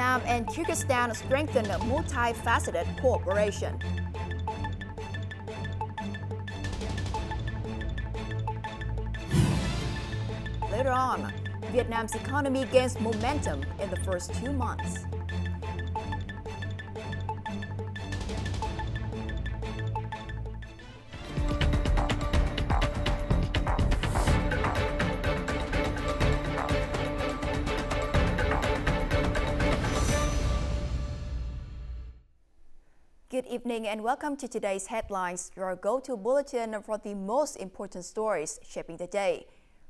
Vietnam and Kyrgyzstan strengthen multifaceted cooperation. Later on, Vietnam's economy gains momentum in the first 2 months. Good evening and welcome to today's headlines, your go-to bulletin for the most important stories shaping the day.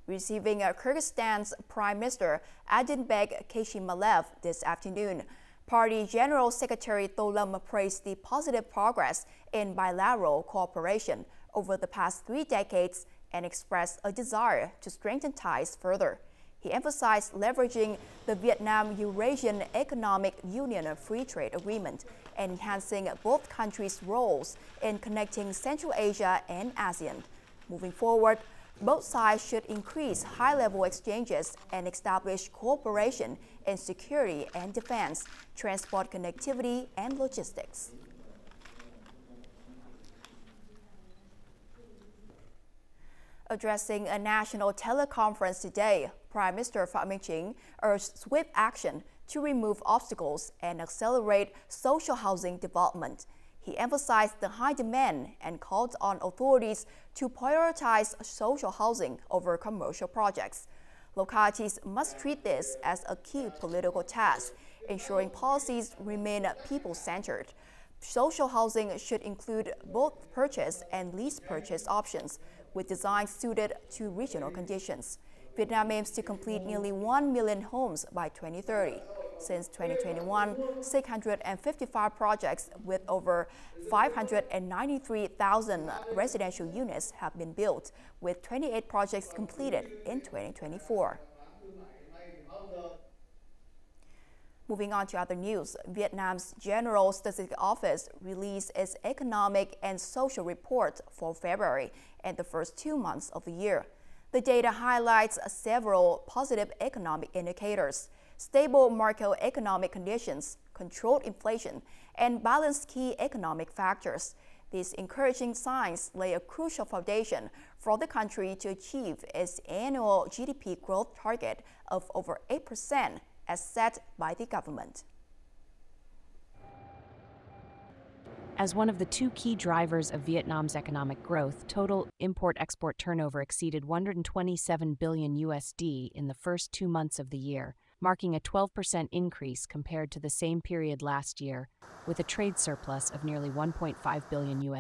Receiving Kyrgyzstan's Prime Minister Adinbek Keshimalev this afternoon, Party General Secretary Tolam praised the positive progress in bilateral cooperation over the past 3 decades and expressed a desire to strengthen ties further. He emphasized leveraging the Vietnam-Eurasian Economic Union Free Trade Agreement and enhancing both countries' roles in connecting Central Asia and ASEAN. Moving forward, both sides should increase high-level exchanges and establish cooperation in security and defense, transport connectivity, and logistics. Addressing a national teleconference today, Prime Minister Phie urged swift action to remove obstacles and accelerate social housing development. He emphasized the high demand and called on authorities to prioritize social housing over commercial projects. Localities must treat this as a key political task, ensuring policies remain people-centered. Social housing should include both purchase and lease purchase options, with designs suited to regional conditions. Vietnam aims to complete nearly 1 million homes by 2030. Since 2021, 655 projects with over 593,000 residential units have been built, with 28 projects completed in 2024. Moving on to other news, Vietnam's General Statistics Office released its economic and social report for February and the first 2 months of the year. The data highlights several positive economic indicators: stable macroeconomic conditions, controlled inflation, and balanced key economic factors. These encouraging signs lay a crucial foundation for the country to achieve its annual GDP growth target of over 8%, as set by the government. As one of the 2 key drivers of Vietnam's economic growth, total import-export turnover exceeded $127 billion in the first 2 months of the year, marking a 12% increase compared to the same period last year, with a trade surplus of nearly $1.5 billion.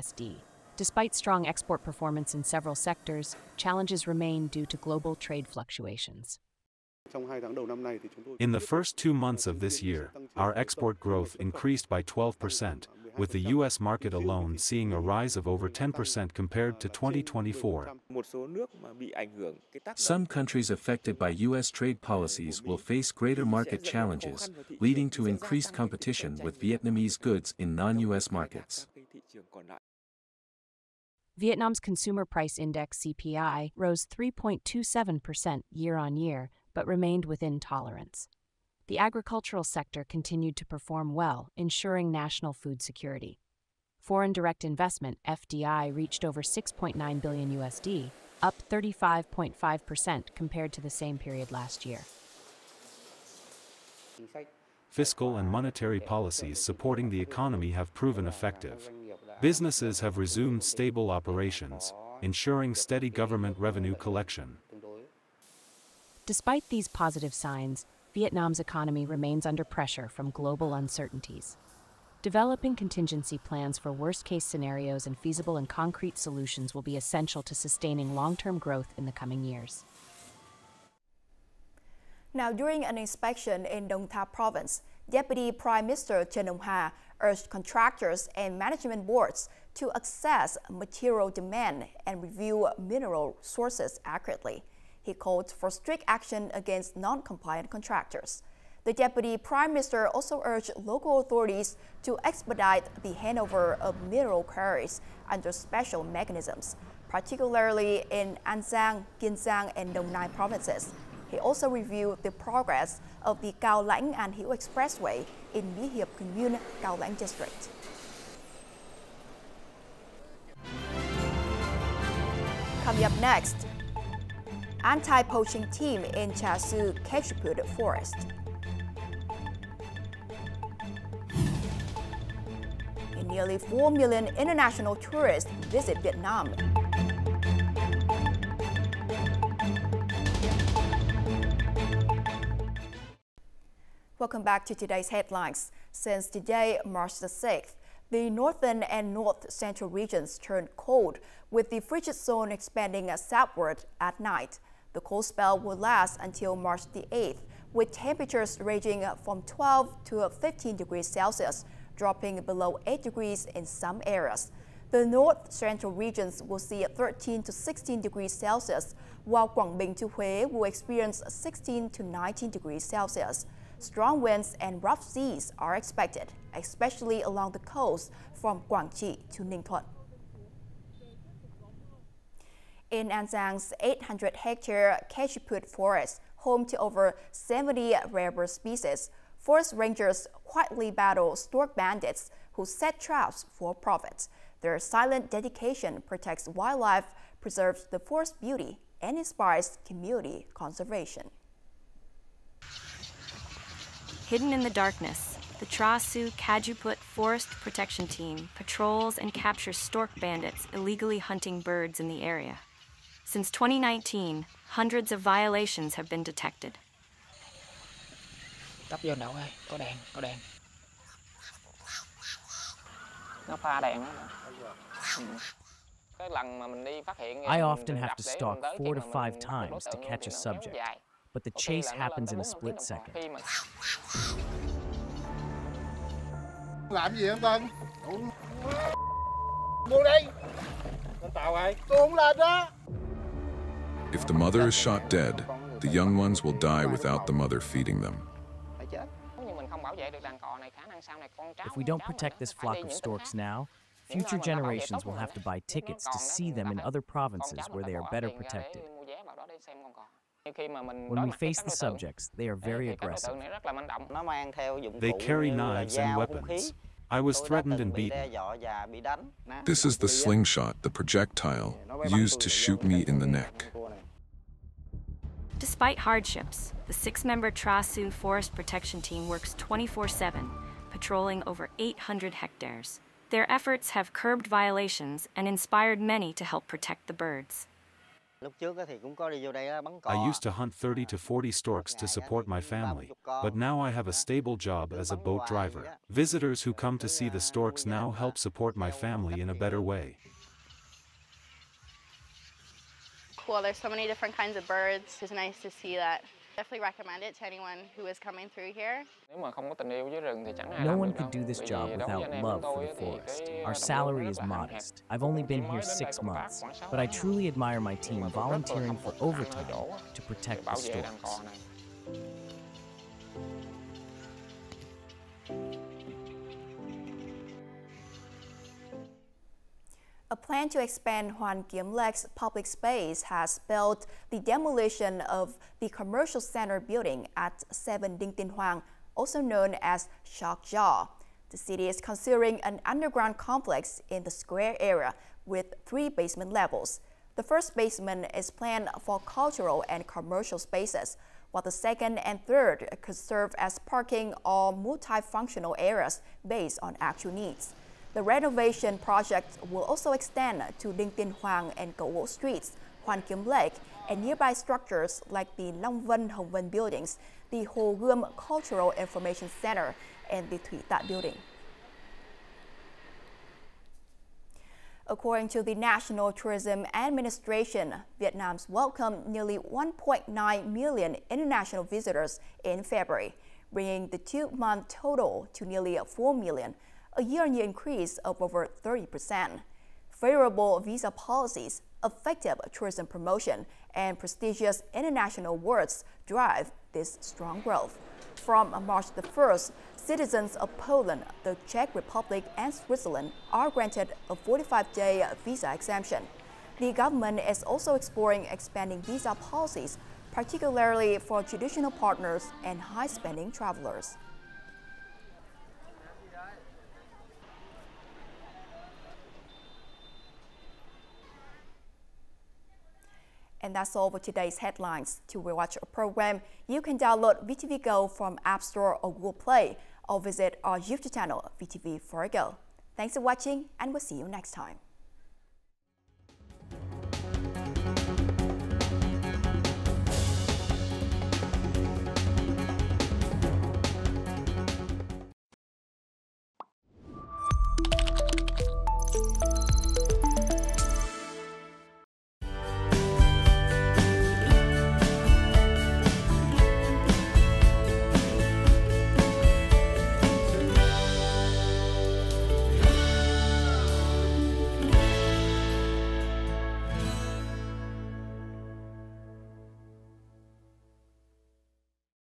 Despite strong export performance in several sectors, challenges remain due to global trade fluctuations. In the first 2 months of this year, our export growth increased by 12%, with the U.S. market alone seeing a rise of over 10% compared to 2024. Some countries affected by U.S. trade policies will face greater market challenges, leading to increased competition with Vietnamese goods in non-U.S. markets. Vietnam's Consumer Price Index (CPI) rose 3.27% year-on-year, but remained within tolerance. The agricultural sector continued to perform well, ensuring national food security. Foreign direct investment (FDI) reached over $6.9 billion, up 35.5% compared to the same period last year. Fiscal and monetary policies supporting the economy have proven effective. Businesses have resumed stable operations, ensuring steady government revenue collection. Despite these positive signs, Vietnam's economy remains under pressure from global uncertainties. Developing contingency plans for worst-case scenarios and feasible and concrete solutions will be essential to sustaining long-term growth in the coming years. Now, during an inspection in Đông Tháp Province, Deputy Prime Minister Trần Ông Hà urged contractors and management boards to assess material demand and review mineral sources accurately. He called for strict action against non-compliant contractors. The Deputy Prime Minister also urged local authorities to expedite the handover of mineral quarries under special mechanisms, particularly in An Giang, Kiên Giang, and Dong Nai provinces. He also reviewed the progress of the Cao Lãnh and Hữu Expressway in Mỹ Hiệp Commune, Cao Lãnh District. Coming up next, anti-poaching team in Chasu KYRGYZSTAN forest. And nearly 4 million international tourists visit Vietnam. Welcome back to today's headlines. Since today, March the 6th, the northern and north-central regions turned cold, with the frigid zone expanding southward at night. The cold spell will last until March the 8th, with temperatures ranging from 12 to 15 degrees Celsius, dropping below 8 degrees in some areas. The north-central regions will see 13 to 16 degrees Celsius, while Quảng Bình to Huế will experience 16 to 19 degrees Celsius. Strong winds and rough seas are expected, especially along the coast from Quảng Trị to Ninh Thuận. In An Giang's 800-hectare KYRGYZSTAN forest, home to over 70 rare bird species, forest rangers quietly battle stork bandits who set traps for profit. Their silent dedication protects wildlife, preserves the forest beauty, and inspires community conservation. Hidden in the darkness, the Chasu KYRGYZSTAN Forest Protection Team patrols and captures stork bandits illegally hunting birds in the area. Since 2019, hundreds of violations have been detected. Tấp vô đậu ơi, có đèn. Nó pha đèn đó. I often have to stalk 4 to 5 times to catch a subject, but the chase happens in a split second. Làm gì em Tân? Buông đi! Con tàu ơi, tôi không lên đó! If the mother is shot dead, the young ones will die without the mother feeding them. If we don't protect this flock of storks now, future generations will have to buy tickets to see them in other provinces where they are better protected. When we face the subjects, they are very aggressive. They carry knives and weapons. I was threatened and beaten. This is the slingshot, the projectile, used to shoot me in the neck. Despite hardships, the 6-member Chasu Forest Protection Team works 24/7, patrolling over 800 hectares. Their efforts have curbed violations and inspired many to help protect the birds. I used to hunt 30 to 40 storks to support my family, but now I have a stable job as a boat driver. Visitors who come to see the storks now help support my family in a better way. Cool, there's so many different kinds of birds. It's nice to see that. Definitely recommend it to anyone who is coming through here. No one could do this job without love for the forest. Our salary is modest. I've only been here 6 months, but I truly admire my team volunteering for overtime to protect the storks. A plan to expand Hoàn Kiếm Lake's public space has spelled the demolition of the commercial center building at 7 Đinh Tiên Hoàng, also known as Shark Jaw. The city is considering an underground complex in the square area with 3 basement levels. The first basement is planned for cultural and commercial spaces, while the second and third could serve as parking or multifunctional areas based on actual needs. The renovation project will also extend to Đinh Tiên Hoàng and Cầu Gỗ streets, Hoàn Kiếm Lake, and nearby structures like the Long Vân Hồng Vân buildings, the Hồ Gươm Cultural Information Center, and the Thủy Tạ building. According to the National Tourism Administration, Vietnam's welcomed nearly 1.9 million international visitors in February, bringing the 2-month total to nearly 4 million, a year-on-year increase of over 30%. Favorable visa policies, effective tourism promotion, and prestigious international awards drive this strong growth. From March the 1st, citizens of Poland, the Czech Republic, and Switzerland are granted a 45-day visa exemption. The government is also exploring expanding visa policies particularly for traditional partners and high-spending travelers. And that's all for today's headlines. To rewatch our program, you can download VTVgo from App Store or Google Play, or visit our YouTube channel, VTV4Go. Thanks for watching, and we'll see you next time.